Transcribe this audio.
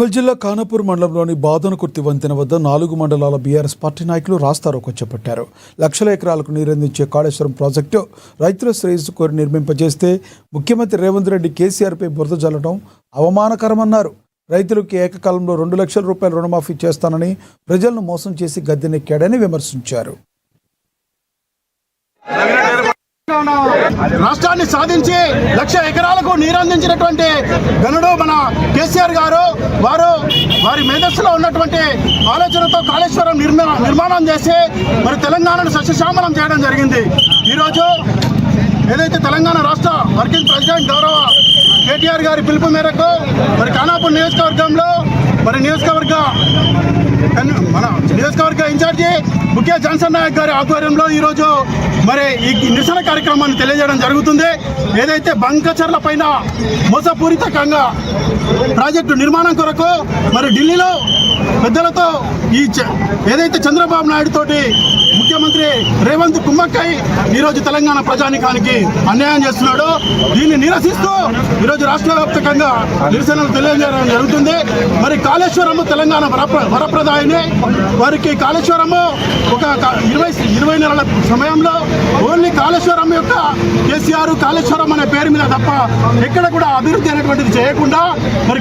కర్నూలు జిల్లా ఖానాపూర్ మండలంలోని బాదనకుర్తి వంతెన వద్ద 4 మండలాల బీఆర్ఎస్ పార్టీ నాయకులు రాస్తారోకో చేపట్టారు. లక్షల ఎకరాలకు నీరందించే కాళేశ్వరం ప్రాజెక్టు రైతుల శ్రేయస్సు కోరి నిర్మింపజేస్తే ముఖ్యమంత్రి రేవంత్ రెడ్డి కేసీఆర్పై బురద జల్లడం అవమానకరమన్నారు. రైతులకు ఏకకాలంలో 2 లక్షల రూపాయల రుణమాఫీ చేస్తానని ప్రజలను మోసం చేసి గద్దెనెక్కాడని విమర్శించారు. రాష్ట్రాన్ని సాధించి 1,00,000 ఎకరాలకు నీరందించినటువంటి గనుడు మన కేసీఆర్ గారు. వారి మేధస్సులో ఉన్నటువంటి ఆలోచనతో కాళేశ్వరం నిర్మాణం చేసి మరి తెలంగాణను సస్యశ్యామలం చేయడం జరిగింది. ఈరోజు ఏదైతే తెలంగాణ రాష్ట్ర వర్కింగ్ ప్రెసిడెంట్ గౌరవ కేటీఆర్ గారి పిలుపు మేరకు మరి ఖానాపూర్ నియోజకవర్గంలో మన నియోజకవర్గ ఇన్ఛార్జి ముఖ్య జాన్సన్ నాయక్ గారి ఆధ్వర్యంలో ఈరోజు మరి ఈ నిరసన కార్యక్రమాన్ని తెలియజేయడం జరుగుతుంది. ఏదైతే బంకచర్ల పైన మోసపూరితంగా ప్రాజెక్టు నిర్మాణం కొరకు మరి ఢిల్లీలో పెద్దలతో ఏదైతే చంద్రబాబు నాయుడు తోటి ముఖ్యమంత్రి రేవంత్ కుమ్మక్కై ఈరోజు తెలంగాణ ప్రజానికానికి అన్యాయం చేస్తున్నాడు. దీన్ని నిరసిస్తూ ఈరోజు రాష్ట్ర వ్యాప్తంగా నిరసనలు తెలియజేయడం జరుగుతుంది. మరి కాళేశ్వరము తెలంగాణ వరప్రదాయని వారికి కాళేశ్వరము ఒక 20 నెలల సమయంలో ఓన్లీ కాళేశ్వరం యొక్క కేసీఆర్ కాళేశ్వరం అనే పేరు మీద తప్ప ఎక్కడ కూడా అభివృద్ధి అనేటువంటిది చేయకుండా మరి